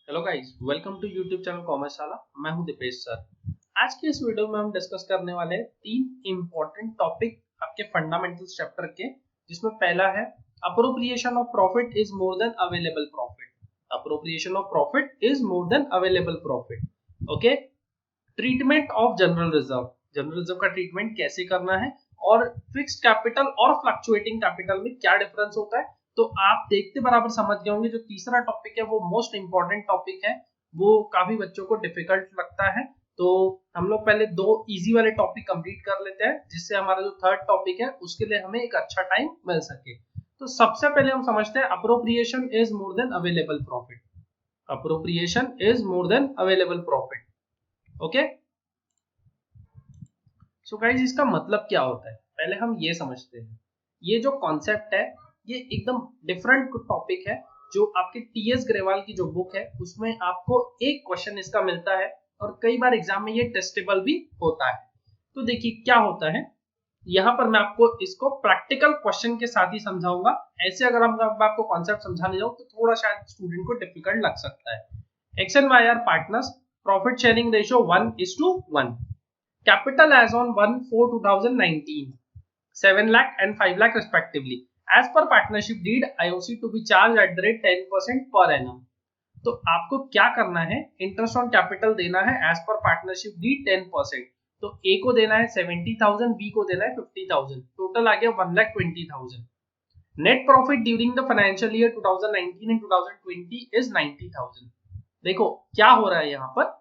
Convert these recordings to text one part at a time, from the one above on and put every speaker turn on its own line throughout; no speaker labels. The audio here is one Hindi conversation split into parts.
Hello guys, welcome to YouTube channel commerce Shala. मैं हूं दीपेश सर। आज के इस वीडियो में हम डिस्कस करने वाले हैं तीन इंपॉर्टेंट टॉपिक आपके फंडामेंटल्स चैप्टर के, जिसमें पहला है appropriation of profit is more than available profit. Appropriation of profit is more than available profit. Okay. Treatment of general reserve, general reserve का ट्रीटमेंट कैसे करना है और फिक्स्ड कैपिटल और फ्लक्चुएटिंग कैपिटल में क्या डिफरेंस होता है, तो आप देखते बराबर समझ गए होंगे। जो तीसरा टॉपिक है वो मोस्ट इंपॉर्टेंट टॉपिक है, वो काफी बच्चों को डिफिकल्ट लगता है। तो हम लोग पहले दो इजी वाले टॉपिक कंप्लीट कर लेते हैं, जिससे हमारा जो थर्ड टॉपिक है उसके लिए हमें एक अच्छा टाइम मिल सके। तो सबसे पहले हम समझते हैं appropriation is more than available profit. Appropriation is more than available profit. Okay. So guys, इसका मतलब क्या होता है पहले हम ये समझते हैं। ये जो कॉन्सेप्ट है ये एकदम डिफरेंट टॉपिक है। जो आपके टीएस ग्रेवाल की जो बुक है उसमें आपको एक क्वेश्चन इसका मिलता है और कई बार एग्जाम में ये टेस्टेबल भी होता है। तो देखिए क्या होता है, यहाँ पर मैं आपको इसको प्रैक्टिकल क्वेश्चन के साथ ही समझाऊंगा। ऐसे अगर हम आपको कॉन्सेप्ट समझाने जाऊं तो थोड़ा शायद स्टूडेंट को डिफिकल्ट लग सकता है। X and Y are partners, profit sharing ratio 1:1, capital as on 1/4/2019 7 lakh and 5 lakh respectively. As per partnership deed, IOC to be charged at the rate 10% per annum. तो आपको क्या करना है, इंटरेस्ट ऑन कैपिटल देना है एज पर पार्टनरशिप डीड 10%। तो ए को देना है 70,000, बी को देना है 50,000, टोटल आ गया 1,20,000। Net profit during the financial year 2019 and 2020 is 90,000। देखो क्या हो रहा है यहाँ पर,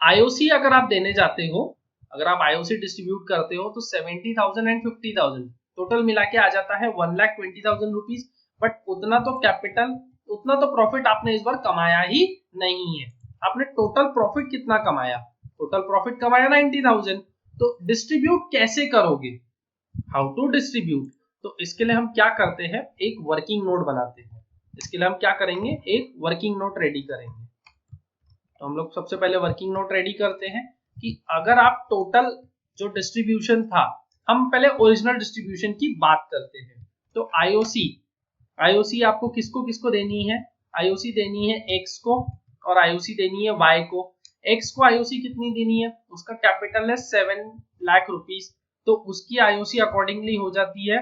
आईओसी अगर आप देने जाते हो, अगर आप आईओसी डिस्ट्रीब्यूट करते हो तो 70,000 एंड 50,000 टोटल मिला के आ जाता है 1,20,000 रुपीज। बट उतना तो कैपिटल, उतना तो प्रॉफिट आपने इस बार कमाया ही नहीं है। आपने टोटल प्रॉफिट कितना कमाया, टोटल प्रॉफिट कमाया 90,000। तो डिस्ट्रीब्यूट कैसे करोगे, हाउ टू डिस्ट्रीब्यूट, तो इसके लिए हम क्या करते हैं, एक वर्किंग नोट बनाते हैं। इसके लिए हम क्या करेंगे, एक वर्किंग नोट रेडी करेंगे। तो हम लोग सबसे पहले वर्किंग नोट रेडी करते हैं कि अगर आप टोटल जो डिस्ट्रीब्यूशन था, हम पहले ओरिजिनल डिस्ट्रीब्यूशन की बात करते हैं। तो आईओसी, आईओसी आपको किसको किसको देनी है, आईओसी देनी है एक्स को और आईओसी देनी है वाई को। एक्स को आईओसी कितनी देनी है, उसका कैपिटल है 7 लाख रुपीस, तो उसकी आईओसी अकॉर्डिंगली हो जाती है,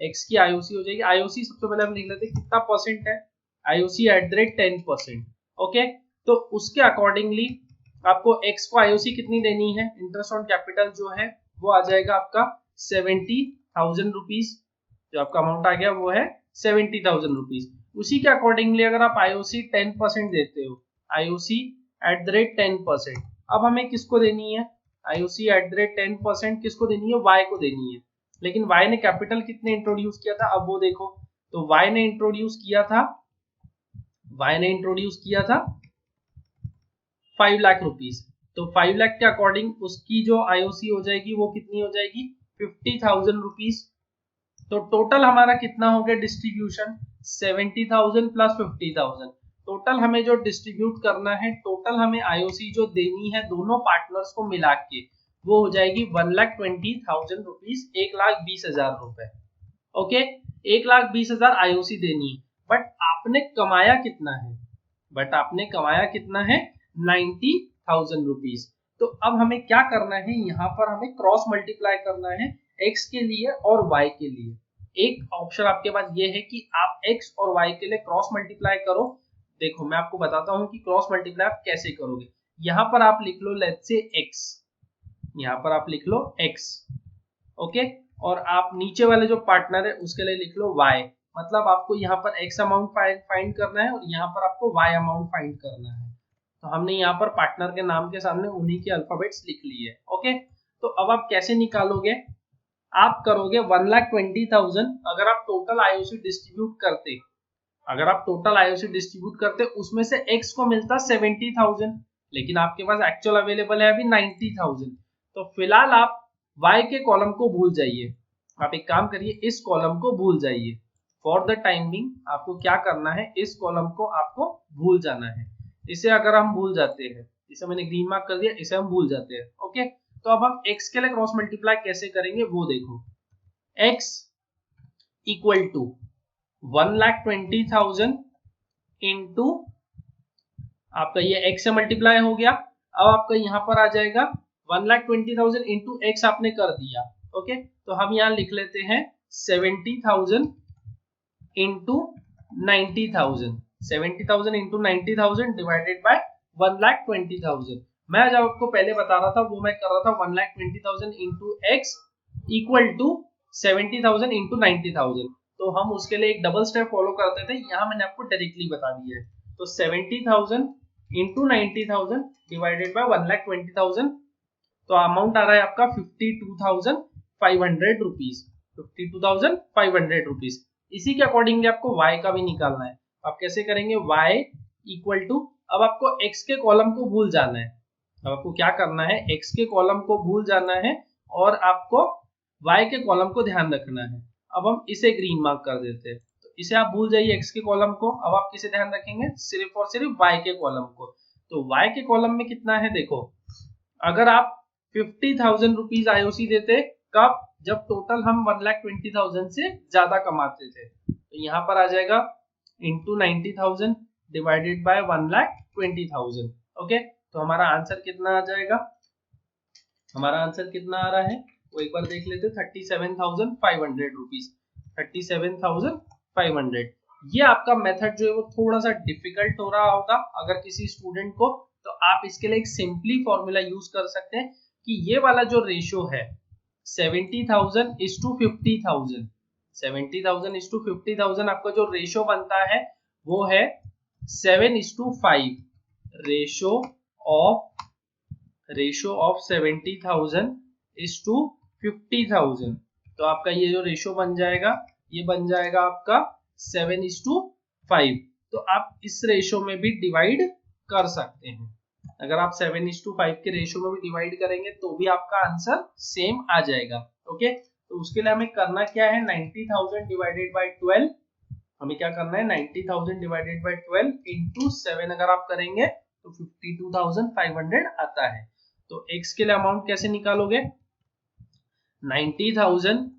एक्स की आईओसी हो जाएगी। आईओसी सबसे पहले हम लिख लेते हैं कितना परसेंट है, IOC at the rate 10%। Okay. तो उसके अकॉर्डिंगली आपको एक्स को आईओसी कितनी देनी है, इंटरेस्ट ऑन कैपिटल जो है वो आ जाएगा आपका 70,000 रुपीज। जो आपका अमाउंट आ गया वो है 70,000 रुपीज। उसी के अकॉर्डिंगली अगर आप आईओसी 10% देते हो, आईओसी एट द रेट 10%, अब हमें किसको देनी है, आईओसी एट द रेट 10% किसको देनी है, वाई को देनी है। लेकिन वाई ने कैपिटल कितने इंट्रोड्यूस किया था, अब वो देखो। तो वाई ने इंट्रोड्यूस किया था, वाई ने इंट्रोड्यूस किया था 5 लाख रुपीस। तो 5 लाख के अकॉर्डिंग उसकी जो आईओसी हो जाएगी वो कितनी हो जाएगी, 50,000 रुपीस। तो टोटल हमारा कितना हो गया डिस्ट्रीब्यूशन, 70,000 प्लस 50,000। टोटल हमें जो डिस्ट्रीब्यूट करना है, टोटल हमें आईओसी जो देनी है दोनों पार्टनर्स को मिला के, वो हो जाएगी 1,20,000 रुपीज, 1,20,000 रुपए। ओके। 1,20,000 आईओसी देनी है, बट आपने कमाया कितना है, बट आपने कमाया कितना है, 90,000 रुपीज। तो अब हमें क्या करना है, यहाँ पर हमें क्रॉस मल्टीप्लाई करना है एक्स के लिए और वाई के लिए। एक ऑप्शन आपके पास ये है कि आप एक्स और वाई के लिए क्रॉस मल्टीप्लाई करो। देखो मैं आपको बताता हूँ कि क्रॉस मल्टीप्लाई आप कैसे करोगे। यहाँ पर आप लिख लो लेट्स से एक्स, यहाँ पर आप लिख लो एक्स। ओके। और आप नीचे वाले जो पार्टनर है उसके लिए लिख लो y। मतलब आपको यहाँ पर x अमाउंट फाइंड करना है और यहाँ पर आपको y अमाउंट फाइंड करना है। तो हमने यहाँ पर पार्टनर के नाम के सामने उन्हीं के अल्फाबेट्स लिख लिए। ओके। तो अब आप कैसे निकालोगे, आप करोगे 1,20,000 अगर आप टोटल आईओसी डिस्ट्रीब्यूट करते, अगर आप टोटल आईओसी डिस्ट्रीब्यूट करते उसमें से x को मिलता 70,000, लेकिन आपके पास एक्चुअल अवेलेबल है अभी 90,000। तो फिलहाल आप y के कॉलम को भूल जाइए, आप एक काम करिए इस कॉलम को भूल जाइए। फॉर द टाइमिंग आपको क्या करना है, इस कॉलम को आपको भूल जाना है। इसे अगर हम भूल जाते हैं, इसे मैंने ग्रीन मार्क कर दिया, इसे हम भूल जाते हैं। ओके। तो अब हम x के लिए क्रॉस मल्टीप्लाई कैसे करेंगे वो देखो। x इक्वल टू 1,20,000 इंटू आपका ये x से मल्टीप्लाई हो गया। अब आपका यहाँ पर आ जाएगा 1,20,000 इंटू एक्स आपने कर दिया। ओके, तो हम यहाँ लिख लेते हैं 70,000 इंटू 90,000, 70,000 इंटू 90,000 डिवाइडेड बाय 1,20,000। मैं जब आपको पहले बता रहा था वो मैं कर रहा था 1,20,000 into x equal to 70,000 into 90,000। तो हम उसके लिए एक डबल स्टेप फॉलो करते थे, यहाँ मैंने आपको डायरेक्टली बता दिया है। तो 70,000 इंटू 90,000 डिवाइडेड बाय 1,20,000, तो अमाउंट आ रहा है आपका 52,500 रुपीज, 52,500 रुपीज। इसी के अकॉर्डिंगली आपको y का भी निकालना है। आप कैसे करेंगे, y इक्वल टू, अब आपको x के कॉलम को भूल जाना है। अब आपको क्या करना है, x के कॉलम को भूल जाना है और आपको y के कॉलम को ध्यान रखना है। अब हम इसे ग्रीन मार्क कर देते हैं, तो इसे आप भूल जाइए x के कॉलम को। अब आप किसे ध्यान रखेंगे, सिर्फ और सिर्फ y के कॉलम को। तो y के कॉलम में कितना है देखो, अगर आप 50,000 रुपीज IOC देते, कब, जब टोटल हम 1,20,000 से ज्यादा कमाते थे, तो यहाँ पर आ जाएगा इंटू 90,000 डिवाइडेड बाय 1,20,000। ओके, तो हमारा आंसर कितना आ जाएगा, हमारा आंसर कितना आ रहा है वो एक बार देख लेते, 37,500 रुपीज, 37,500। ये आपका मेथड जो है वो थोड़ा सा डिफिकल्ट हो रहा होगा अगर किसी स्टूडेंट को, तो आप इसके लिए एक सिंपली फॉर्मूला यूज कर सकते हैं कि ये वाला जो रेशियो है 70,000 इज टू 50,000, 70,000 इज टू 50,000, आपका जो रेशियो बनता है वो है 7:5, रेशियो ऑफ 70,000 इज टू 50,000। तो आपका ये जो रेशियो बन जाएगा, ये बन जाएगा आपका 7:5। तो आप इस रेशियो में भी डिवाइड कर सकते हैं। अगर आप 7:5 के रेशियो में भी डिवाइड करेंगे तो भी आपका आंसर सेम आ जाएगा। ओके, तो उसके लिए हमें करना क्या है, 90,000 डिवाइडेड बाय 12, हमें क्या करना है 90,000 डिवाइडेड बाय 12 इंटू 7 अगर आप करेंगे तो 52,500 आता है। तो x के लिए अमाउंट कैसे निकालोगे, 90,000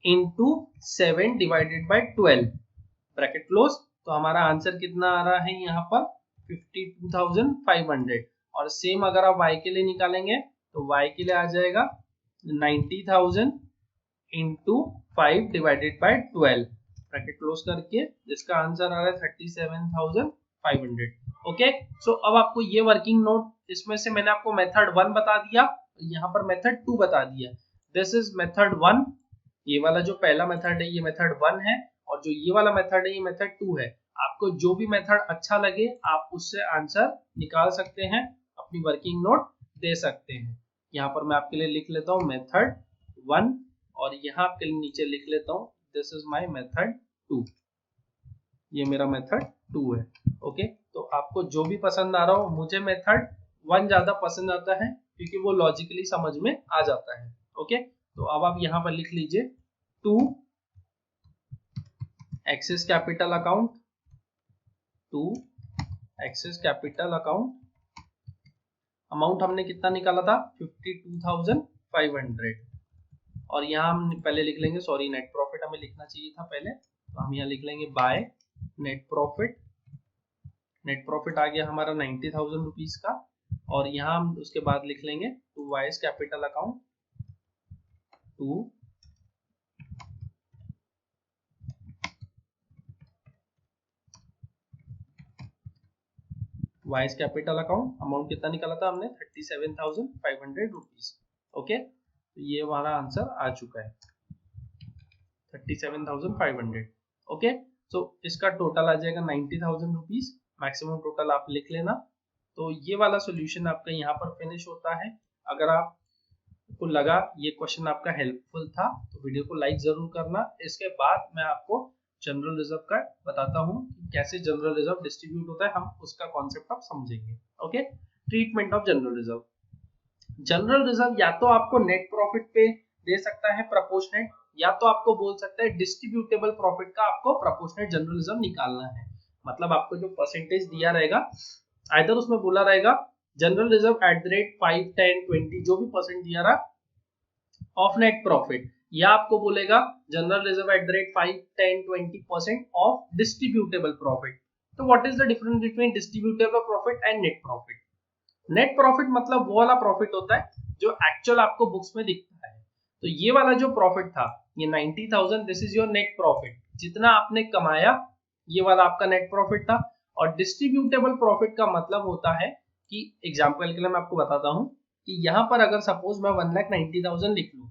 into 7 divided by 12 bracket close. तो हमारा आंसर कितना आ रहा है यहाँ पर 52,500। और सेम अगर आप y के लिए निकालेंगे तो y के लिए आ जाएगा 90,000 into 5 divided by 12 bracket close करके, जिसका आंसर आ रहा है 37,500। ओके, सो अब आपको ये वर्किंग नोट, इसमें से मैंने आपको मेथड 1 बता दिया, यहाँ पर मेथड 2 बता दिया। दिस इज मेथड 1, ये वाला जो पहला मेथड है ये मेथड 1 है, और जो ये वाला मेथड है ये मेथड 2 है। आपको जो भी मेथड अच्छा लगे आप उससे आंसर निकाल सकते हैं, अपनी वर्किंग नोट दे सकते हैं। यहाँ पर मैं आपके लिए लिख लेता हूँ मेथड 1 और यहाँ आपके लिए नीचे लिख लेता हूँ दिस इज माय मेथड 2, ये मेरा मेथड 2 है। ओके, तो आपको जो भी पसंद आ रहा हो, मुझे मेथड 1 ज्यादा पसंद आता है क्योंकि वो लॉजिकली समझ में आ जाता है। ओके, तो अब आप यहाँ पर लिख लीजिए 2 X's capital account, 2 X's capital account, amount हमने कितना निकाला था 52,500, और यहाँ हम पहले लिख लेंगे, सॉरी नेट प्रॉफिट हमें लिखना चाहिए था पहले, तो हम यहाँ लिख लेंगे by net profit. Net profit आ गया हमारा 90,000 रुपीज का, और यहाँ हम उसके बाद लिख लेंगे to Y's capital account, to Y's capital account, amount कितना निकाला था हमने 37,500 रुपीज। ओके, तो ये हमारा आंसर आ चुका है 37,500। ओके, सो इसका टोटल आ जाएगा 90,000 रुपीज, मैक्सिमम टोटल आप लिख लेना। तो ये वाला सॉल्यूशन आपका यहाँ पर फिनिश होता है। अगर आपको लगा ये क्वेश्चन आपका हेल्पफुल था तो वीडियो को लाइक जरूर करना। इसके बाद मैं आपको जनरल रिजर्व का बताता हूँ कि कैसे जनरल रिजर्व डिस्ट्रीब्यूट होता है, हम उसका कॉन्सेप्ट आप समझेंगे। Okay, treatment of general reserve. General reserve या तो आपको नेट प्रॉफिट पे दे सकता है प्रोपोर्शनेट, या तो आपको बोल सकता है डिस्ट्रीब्यूटेबल प्रॉफिट का आपको प्रोपोर्शनेट जनरल रिजर्व निकालना है। मतलब आपको जो परसेंटेज दिया रहेगा, आइदर उसमें बोला रहेगा general reserve at the rate 5, 10, 20 जो भी परसेंट दिया रहा ऑफ नेट प्रॉफिट, या आपको बोलेगा general reserve at the rate 5, 10, 20% of distributable profit. तो what is the difference between distributable profit and net profit? Net profit मतलब वो वाला प्रॉफिट होता है जो एक्चुअल आपको बुक्स में दिखता है। तो ये वाला जो प्रॉफिट था, ये 90,000, this is your net profit, जितना आपने कमाया ये वाला आपका नेट प्रॉफिट था। और डिस्ट्रीब्यूटेबल प्रॉफिट का मतलब होता है कि एग्जांपल के लिए मैं आपको बताता हूं कि यहाँ पर अगर सपोज मैं 1,90,000 लिख लूं,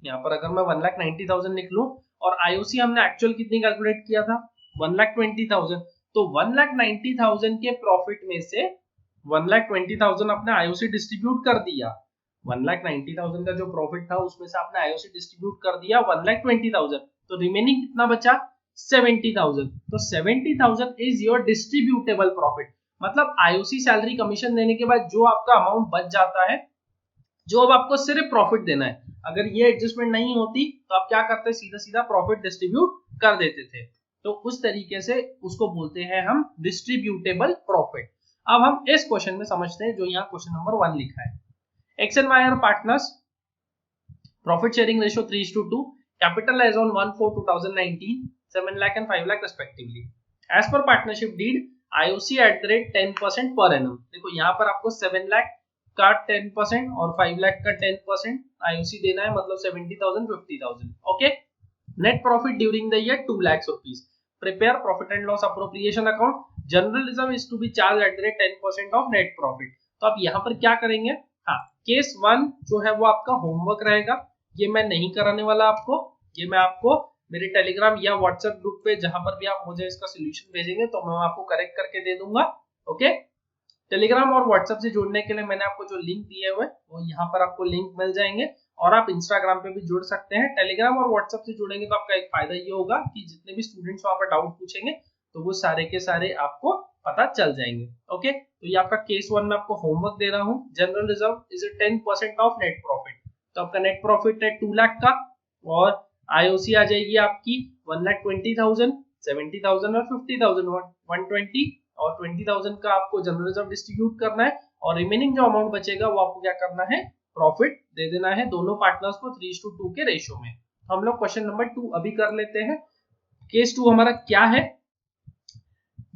यहाँ पर अगर मैं 1,90,000 लिख लूं और आईओसी हमने एक्चुअल कितनी कैलकुलेट किया था 1,20,000, तो 1,90,000 के प्रॉफिट में से 1,20,000 आपने आईओसी डिस्ट्रीब्यूट कर दिया। 1,90,000 का जो प्रॉफिट था उसमें से आपने आईओसी डिस्ट्रीब्यूट कर दिया 1,20,000, तो रिमेनिंग कितना बचा 70,000। तो 70,000 इज योर डिस्ट्रीब्यूटेबल प्रॉफिट, मतलब आईओसी सैलरी कमीशन देने के बाद जो आपका अमाउंट बच जाता है, जो अब आपको सिर्फ प्रॉफिट देना है। अगर ये एडजस्टमेंट नहीं होती तो आप क्या करते, सीधा सीधा प्रॉफिट डिस्ट्रीब्यूट कर देते थे। तो उस तरीके से उसको बोलते हैं हम डिस्ट्रीब्यूटेबल प्रॉफिट। अब हम इस क्वेश्चन में समझते हैं जो यहाँ क्वेश्चन नंबर 1 लिखा है। X and Y are partners, profit sharing ratio 3:2, capital as on 1/4/2019 7 lakh and 5 lakh respectively. As पर partnership deed IOC at the rate 10% per annum. देखो यहाँ पर आपको 7 लाख का 10% और 5 लाख का 10% आईओसी देना है, मतलब 70,000 50,000। Okay, net profit during the year 2 lakh rupees. Prepare profit and loss appropriation account, general reserve is to be charge at the rate 10% of net profit. तो आप यहाँ पर क्या करेंगे, हाँ, केस 1 जो है वो आपका होमवर्क रहेगा, ये मैं नहीं कराने वाला आपको, ये मैं आपको मेरे टेलीग्राम या व्हाट्सएप ग्रुप पे जहां पर भी आप मुझे इसका सॉल्यूशन भेजेंगे तो मैं आपको करेक्ट करके दे दूंगा। ओके, टेलीग्राम और व्हाट्सएप से जुड़ने के लिए मैंने आपको जो लिंक दिए हुए वो यहाँ पर आपको लिंक मिल जाएंगे, और आप इंस्टाग्राम पे भी जुड़ सकते हैं। टेलीग्राम और व्हाट्सएप से जुड़ेंगे तो आपका एक फायदा ये होगा कि जितने भी स्टूडेंट्स वहां पर डाउट पूछेंगे तो वो सारे के सारे आपको पता चल जाएंगे। ओके, तो ये आपका केस 1 में आपको होमवर्क दे रहा हूँ। General reserve is 10% of net profit, तो आपका नेट प्रॉफिट है 2 लाख का, और आईओसी आ जाएगी आपकी 1,20,000, 70,000 और 50,000, 120 और 20,000 का आपको जनरल रिजर्व डिस्ट्रीब्यूट करना है, और रिमेनिंग जो अमाउंट बचेगा वो आपको क्या करना है, प्रॉफिट दे देना है दोनों पार्टनर्स को 3:2 के रेशियो में। हम लोग क्वेश्चन नंबर 2 अभी कर लेते हैं। केस 2 हमारा क्या है,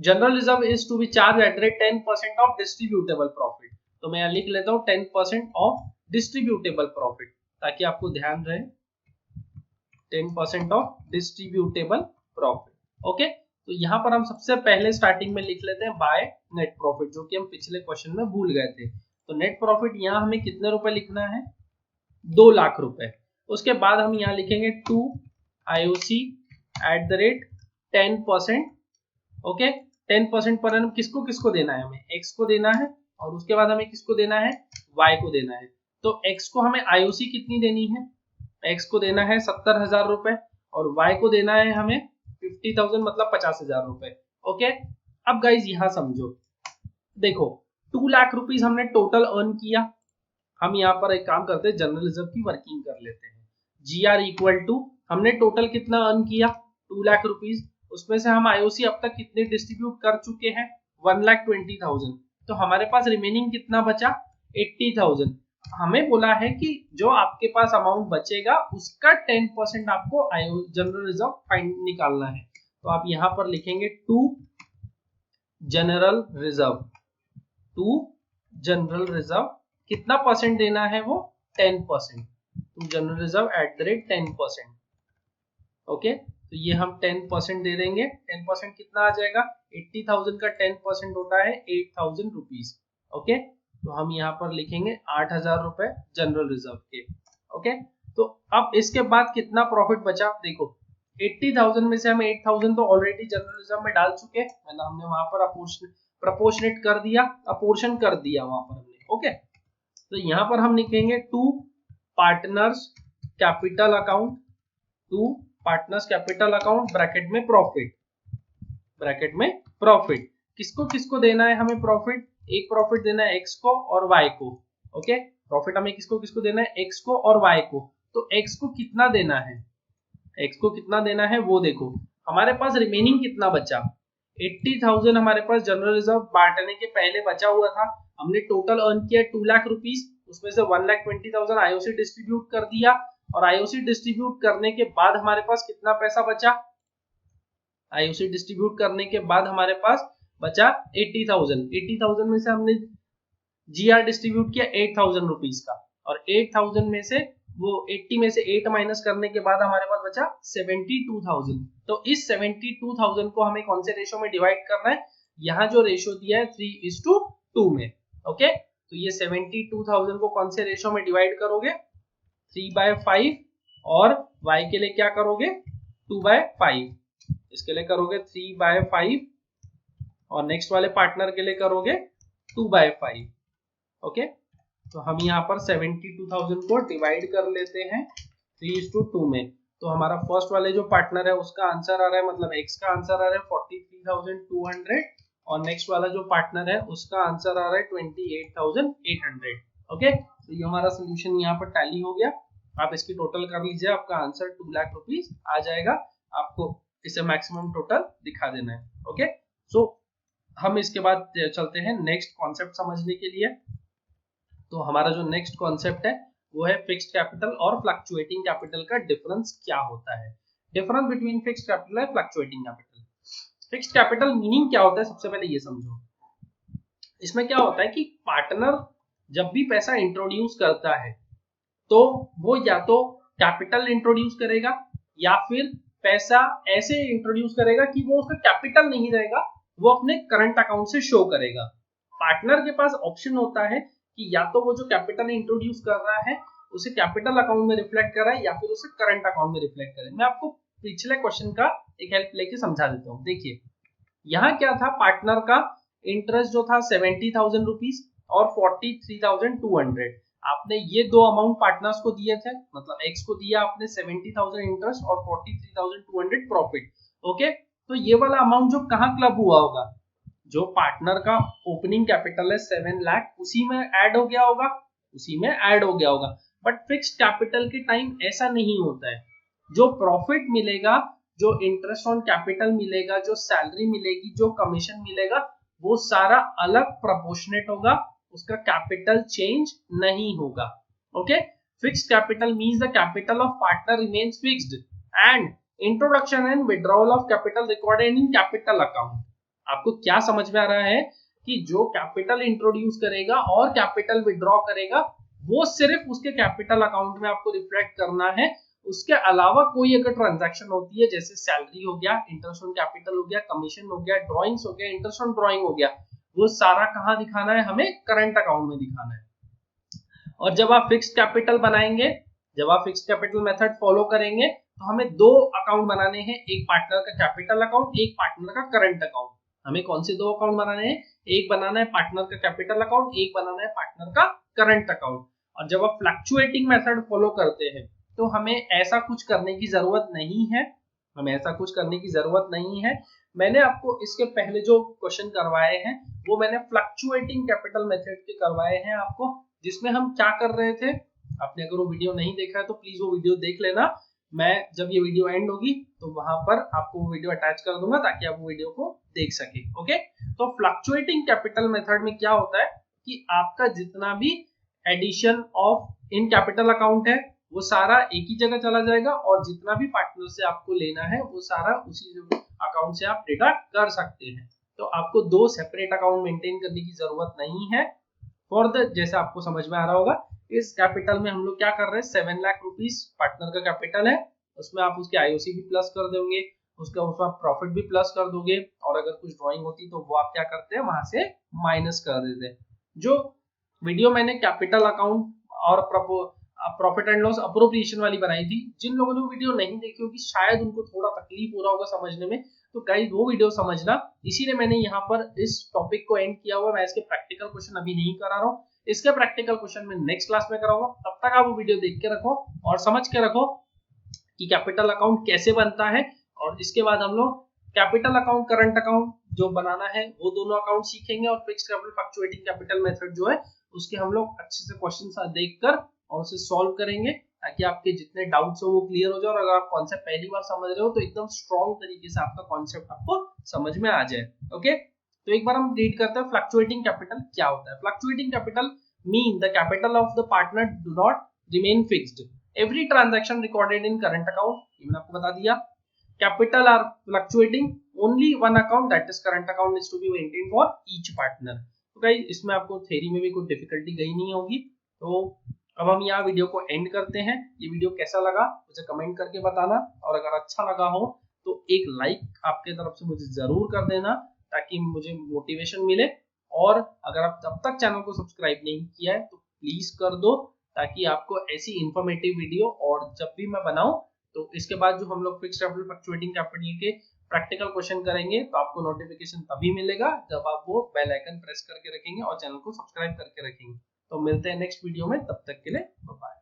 general reserve is to be charge at rate 10% of distributable profit. तो मैं यहाँ लिख लेता हूँ 10% ऑफ डिस्ट्रीब्यूटेबल प्रॉफिट, ताकि आपको ध्यान रहे, 10% ऑफ डिस्ट्रीब्यूटेबल प्रॉफिट। ओके, तो यहाँ पर हम सबसे पहले स्टार्टिंग में लिख लेते हैं बाय नेट प्रॉफिट, जो कि हम पिछले क्वेश्चन में भूल गए थे। तो नेट प्रॉफिट यहाँ हमें कितने रुपए लिखना है, 2 लाख रुपए। उसके बाद हम यहाँ लिखेंगे to IOC at the rate 10%। Okay, 10% per annum किसको किसको देना है, हमें एक्स को देना है, और उसके बाद हमें किसको देना है, वाई को देना है। तो एक्स को हमें आईओसी कितनी देनी है, एक्स को देना है 70,000 रुपए, और वाई को देना है हमें 50,000 मतलब 50,000 रुपए। ओके, अब गाइज यहाँ समझो, देखो 2 लाख रुपीस हमने टोटल अर्न किया। हम यहाँ पर एक काम करते हैं, जनरल रिजर्व की वर्किंग कर लेते हैं। जी आर इक्वल टू हमने टोटल कितना अर्न किया 2 लाख रुपीस, उसमें से हम आईओसी अब तक कितने डिस्ट्रीब्यूट कर चुके हैं 1,20,000, तो हमारे पास रिमेनिंग कितना बचा 80,000। हमें बोला है कि जो आपके पास अमाउंट बचेगा उसका 10% आपको जनरल रिजर्व फाइंड निकालना है। तो आप यहाँ पर लिखेंगे to general reserve, to general reserve कितना परसेंट देना है, वो 10%, to general reserve at the rate 10%। Okay, तो ये हम 10% दे देंगे। 10% कितना आ जाएगा, 80,000 का 10% होता है 8,000 रुपीज। ओके, तो हम यहाँ पर लिखेंगे 8,000 रुपए जनरल रिजर्व के। ओके, तो अब इसके बाद कितना प्रॉफिट बचा, देखो 80,000 में से हम 8,000 तो ऑलरेडी जनरल रिजर्व में डाल चुके, मतलब हमने वहां पर प्रपोर्शनेट कर दिया, अपोर्शन कर दिया वहां पर हमने। ओके, तो यहाँ पर हम लिखेंगे to partners capital account, to partners capital account bracket में प्रॉफिट, ब्रैकेट में प्रॉफिट किसको किसको देना है हमें प्रॉफिट, एक प्रॉफिट देना है एक्स को और वाई को। ओके, प्रॉफिट हमें किसको किसको देना है, एक्स को और वाई को। तो एक्स को कितना देना है, एक्स को कितना देना है वो देखो, हमारे पास रिमेनिंग कितना बचा 80,000 हमारे पास जनरल रिजर्व बांटने के पहले बचा हुआ था। हमने टोटल अर्न किया 2 लाख रुपीस, उसमें से 1,20,000 आईओसी डिस्ट्रीब्यूट कर दिया, और आईओसी डिस्ट्रीब्यूट करने के बाद हमारे पास कितना पैसा बचा, आईओसी डिस्ट्रीब्यूट करने के बाद हमारे पास बचा 80,000। 80,000 में से हमने जीआर डिस्ट्रीब्यूट किया 8,000 रुपीज का, और 8,000 में से वो 80 में से 8 माइनस करने के बाद हमारे पास बचा 72,000। तो इस 72,000 को हमें कौन से रेशो में डिवाइड करना है, यहाँ जो रेशो दिया है 3:2 में। ओके, तो ये 72,000 को कौन से रेशो में डिवाइड करोगे, 3/5, और y के लिए क्या करोगे, 2/5। इसके लिए करोगे 3/5, और नेक्स्ट वाले पार्टनर के लिए करोगे 2/5। ओके, तो हम यहाँ पर 72,000 को डिवाइड कर लेते हैं 3:2 में। तो हमारा फर्स्ट वाले जो पार्टनर है उसका आंसर आ रहा है, मतलब x का आंसर आ रहा है 43,200, और नेक्स्ट वाला जो पार्टनर है उसका आंसर आ रहा है 28,800। ओके, तो ये हमारा सोल्यूशन यहाँ पर टैली हो गया। आप इसकी टोटल कर लीजिए, आपका आंसर 2 लाख रुपीज आ जाएगा। आपको इसे मैक्सिमम टोटल दिखा देना है। ओके, सो हम इसके बाद चलते हैं नेक्स्ट कॉन्सेप्ट समझने के लिए। तो हमारा जो नेक्स्ट कॉन्सेप्ट है वो है फिक्स्ड कैपिटल और फ्लक्चुएटिंग कैपिटल का डिफरेंस क्या होता है। Difference between fixed capital and fluctuating capital. Fixed capital meaning क्या होता है, सबसे पहले ये समझो। इसमें क्या होता है कि पार्टनर जब भी पैसा इंट्रोड्यूस करता है तो वो या तो कैपिटल इंट्रोड्यूस करेगा या फिर पैसा ऐसे इंट्रोड्यूस करेगा कि वो उसका कैपिटल नहीं रहेगा, वो अपने करंट अकाउंट से शो करेगा। पार्टनर के पास ऑप्शन होता है कि या तो वो जो कैपिटल इंट्रोड्यूस कर रहा है उसे कैपिटल अकाउंट में रिफ्लेक्ट कर रहा है या फिर उसे करंट अकाउंट में रिफ्लेक्ट करे। मैं आपको पिछले क्वेश्चन का एक हेल्प लेके समझा देता हूँ। देखिए यहाँ क्या था, पार्टनर का इंटरेस्ट जो था 70,000 रुपीज और 43,200। आपने ये दो अमाउंट पार्टनर्स को दिए थे, मतलब एक्स को दिया आपने 70,000 इंटरेस्ट और 43,200 प्रॉफिट। ओके, तो ये वाला अमाउंट जो कहाँ क्लब हुआ होगा, जो पार्टनर का ओपनिंग कैपिटल है 7 लाख, उसी में ऐड हो गया होगा, उसी में ऐड हो गया होगा। बट फिक्स्ड कैपिटल के टाइम ऐसा नहीं होता है। जो प्रॉफिट मिलेगा, जो इंटरेस्ट ऑन कैपिटल मिलेगा, जो सैलरी मिलेगी, जो कमीशन मिलेगा, वो सारा अलग प्रोपोर्शनेट होगा, उसका कैपिटल चेंज नहीं होगा। Okay, fixed capital means the capital of partner remains fixed and introduction and withdrawal of capital recorded in capital account. आपको क्या समझ में आ रहा है कि जो कैपिटल इंट्रोड्यूस करेगा और कैपिटल विड्रॉ करेगा वो सिर्फ उसके कैपिटल अकाउंट में आपको रिफ्लेक्ट करना है। उसके अलावा कोई अगर ट्रांजैक्शन होती है, जैसे सैलरी हो गया, इंटरेस्ट ऑन कैपिटल हो गया, कमीशन हो गया, ड्राइंग्स हो गया, इंटरेस्ट ऑन ड्राइंग हो गया, वो सारा कहाँ दिखाना है, हमें करंट अकाउंट में दिखाना है। और जब आप फिक्स्ड कैपिटल बनाएंगे, जब आप फिक्स्ड कैपिटल मेथड फॉलो करेंगे तो हमें दो अकाउंट बनाने हैं, एक पार्टनर का कैपिटल अकाउंट, एक पार्टनर का करंट अकाउंट। हमें कौन से दो अकाउंट बनाने हैं, एक बनाना है पार्टनर का कैपिटल अकाउंट, एक बनाना है पार्टनर का करंट अकाउंट। और जब आप फ्लक्चुएटिंग मेथड फॉलो करते हैं तो हमें ऐसा कुछ करने की जरूरत नहीं है, हमें ऐसा कुछ करने की जरूरत नहीं है। मैंने आपको इसके पहले जो क्वेश्चन करवाए हैं वो मैंने फ्लक्चुएटिंग कैपिटल मेथड के करवाए हैं आपको, जिसमें हम क्या कर रहे थे। आपने अगर वो वीडियो नहीं देखा है तो प्लीज वो वीडियो देख लेना। मैं जब ये वीडियो एंड होगी तो वहां पर आपको वो वीडियो अटैच कर दूंगा ताकि आप वो वीडियो को देख सके। ओके, तो फ्लक्चुएटिंग कैपिटल मेथड में क्या होता है कि आपका जितना भी addition of in capital account है वो सारा एक ही जगह चला जाएगा, और जितना भी पार्टनर से आपको लेना है वो सारा उसी अकाउंट से आप डिडक्ट कर सकते हैं। तो आपको दो सेपरेट अकाउंट मेंटेन करने की जरूरत नहीं है। फॉर द, जैसे आपको समझ में आ रहा होगा, इस कैपिटल में हम लोग क्या कर रहे हैं, 7 लाख रुपीस पार्टनर का कैपिटल है, उसमें आप उसके आईओसी भी प्लस कर दोगे, उसका उसमें प्रॉफिट भी प्लस कर दोगे, और अगर कुछ ड्राइंग होती तो वो आप क्या करते हैं, वहां से माइनस कर देते हैं। जो वीडियो मैंने कैपिटल अकाउंट और प्रॉफिट एंड लॉस अप्रोप्रिएशन वाली बनाई थी, जिन लोगों ने वो वीडियो नहीं देखी होगी शायद उनको थोड़ा तकलीफ हो रहा होगा समझने में, तो गाइस वो वीडियो समझना। इसीलिए मैंने यहाँ पर इस टॉपिक को एंड किया हुआ। मैं इसके प्रैक्टिकल क्वेश्चन अभी नहीं करा रहा हूँ, इसके प्रैक्टिकल क्वेश्चन में नेक्स्ट क्लास में कराऊंगा। तब तक आप वो वीडियो देख के रखो और समझ के रखो कि कैपिटल अकाउंट कैसे बनता है। और इसके बाद हम लोग कैपिटल अकाउंट, करंट अकाउंट जो बनाना है वो दोनों अकाउंट सीखेंगे, और fixed capital, fluctuating capital method जो है उसके हम लोग अच्छे से क्वेश्चन देखकर और उसे सॉल्व करेंगे, ताकि आपके जितने डाउट्स हो वो क्लियर हो जाए। और अगर आप कॉन्सेप्ट पहली बार समझ रहे हो तो एकदम स्ट्रॉन्ग तरीके से आपका कॉन्सेप्ट आपको समझ में आ जाए। ओके, तो एक बार हम रीड करते हैं फ्लक्चुएटिंग कैपिटल क्या होता है। Fluctuating capital mean the capital of the partner do not remain fixed every transaction recorded in current account. ये मैंने आपको बता दिया। Capital R fluctuating only one account, that is current account, is to be maintained for each partner. तो गाइस इसमें आपको थ्योरी में भी कोई डिफिकल्टी गई नहीं होगी। तो अब हम यहाँ वीडियो को एंड करते हैं। ये वीडियो कैसा लगा मुझे कमेंट करके बताना, और अगर अच्छा लगा हो तो एक लाइक आपके तरफ से मुझे जरूर कर देना ताकि मुझे मोटिवेशन मिले। और अगर आप तब तक चैनल को सब्सक्राइब नहीं किया है तो प्लीज कर दो, ताकि आपको ऐसी इंफॉर्मेटिव वीडियो और जब भी मैं बनाऊं तो इसके बाद जो हम लोग फिक्स्ड कैपिटल, फ्लक्चुएटिंग कैपिटल के प्रैक्टिकल क्वेश्चन करेंगे तो आपको नोटिफिकेशन तभी मिलेगा जब आप वो बेल आइकन प्रेस करके रखेंगे और चैनल को सब्सक्राइब करके रखेंगे। तो मिलते हैं नेक्स्ट वीडियो में, तब तक के लिए बाय बाय।